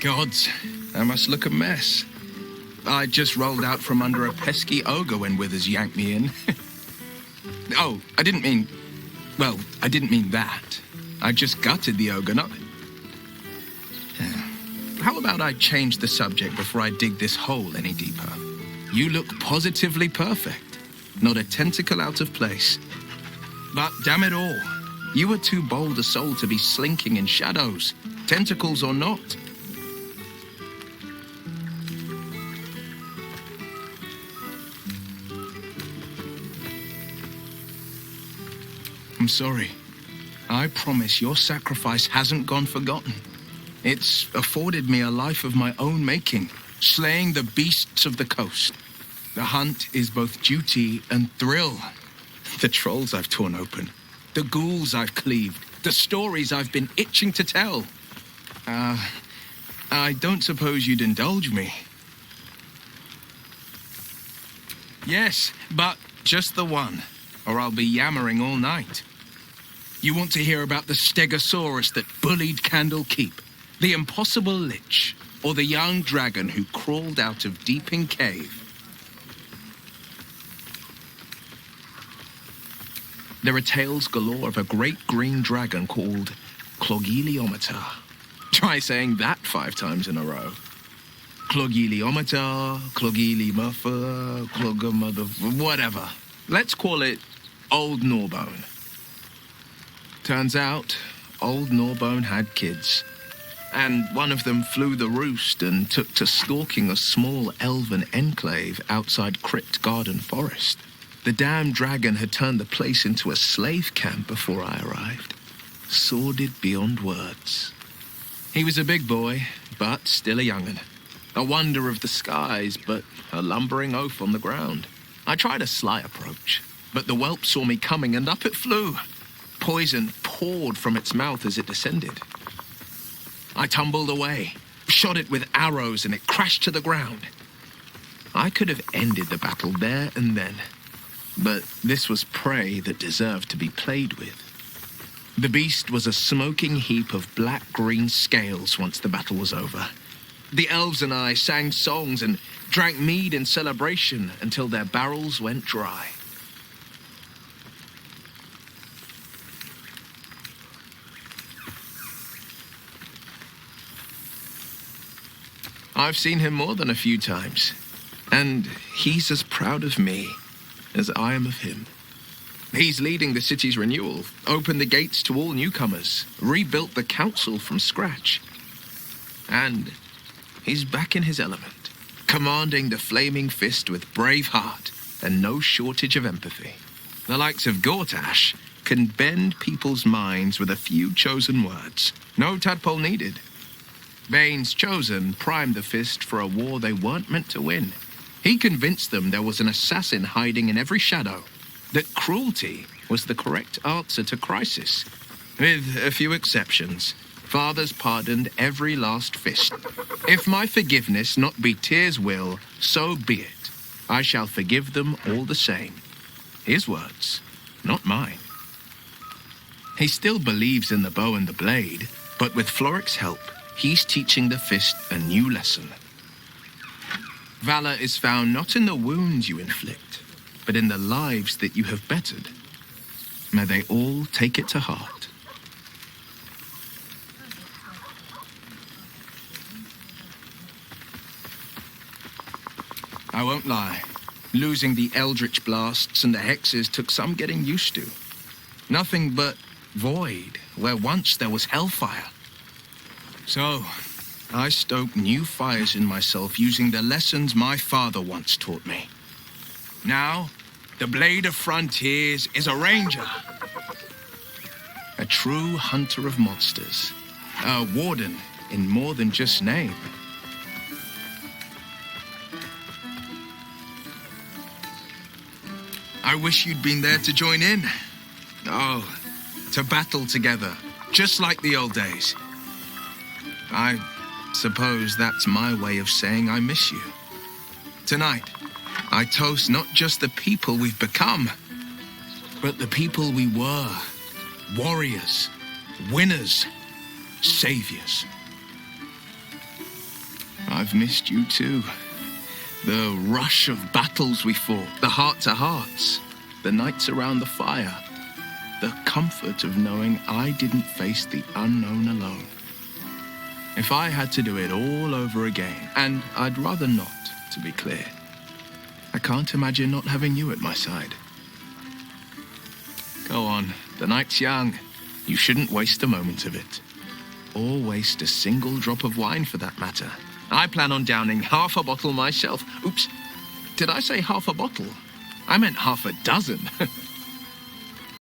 Gods, I must look a mess. I just rolled out from under a pesky ogre when Withers yanked me in. Oh, I didn't mean that. I just gutted the ogre, not... How about I change the subject before I dig this hole any deeper? You look positively perfect. Not a tentacle out of place. But damn it all, you were too bold a soul to be slinking in shadows, tentacles or not. I'm sorry. I promise your sacrifice hasn't gone forgotten. It's afforded me a life of my own making, slaying the beasts of the coast. The hunt is both duty and thrill. The trolls I've torn open, the ghouls I've cleaved, the stories I've been itching to tell. I don't suppose you'd indulge me. Yes, but just the one, or I'll be yammering all night. You want to hear about the stegosaurus that bullied Candle Keep, the impossible lich, or the young dragon who crawled out of Deeping Cave? There are tales galore of a great green dragon called Clogiliometer. Try saying that 5 times in a row. Clogiliometer, Clogilimuffer, Clogamother, whatever. Let's call it Old Gnawbone. Turns out, Old Gnawbone had kids. And one of them flew the roost and took to stalking a small elven enclave outside Crypt Garden Forest. The damned dragon had turned the place into a slave camp before I arrived. Sordid beyond words. He was a big boy, but still a young'un. A wonder of the skies, but a lumbering oaf on the ground. I tried a sly approach, but the whelp saw me coming and up it flew. Poison poured from its mouth as it descended. I tumbled away, shot it with arrows, and it crashed to the ground. I could have ended the battle there and then, but this was prey that deserved to be played with. The beast was a smoking heap of black-green scales once the battle was over. The elves and I sang songs and drank mead in celebration until their barrels went dry. I've seen him more than a few times, and he's as proud of me as I am of him. He's leading the city's renewal, opened the gates to all newcomers, rebuilt the council from scratch. And he's back in his element, commanding the flaming fist with brave heart and no shortage of empathy. The likes of Gortash can bend people's minds with a few chosen words. No tadpole needed. Bane's Chosen primed the fist for a war they weren't meant to win. He convinced them there was an assassin hiding in every shadow, that cruelty was the correct answer to crisis. With a few exceptions, fathers pardoned every last fist. If my forgiveness not be Tyr's will, so be it. I shall forgive them all the same. His words, not mine. He still believes in the bow and the blade, but with Floric's help, he's teaching the fist a new lesson. Valor is found not in the wounds you inflict, but in the lives that you have bettered. May they all take it to heart. I won't lie. Losing the eldritch blasts and the hexes took some getting used to. Nothing but void where once there was hellfire. So, I stoke new fires in myself using the lessons my father once taught me. Now, the Blade of Frontiers is a ranger. A true hunter of monsters. A warden in more than just name. I wish you'd been there to join in. Oh, to battle together, just like the old days. I suppose that's my way of saying I miss you. Tonight, I toast not just the people we've become, but the people we were. Warriors, winners, saviors. I've missed you too. The rush of battles we fought, the heart-to-hearts, the nights around the fire, the comfort of knowing I didn't face the unknown alone. If I had to do it all over again, and I'd rather not, to be clear, I can't imagine not having you at my side. Go on, the night's young. You shouldn't waste a moment of it. Or waste a single drop of wine, for that matter. I plan on downing half a bottle myself. Oops, did I say half a bottle? I meant half a dozen.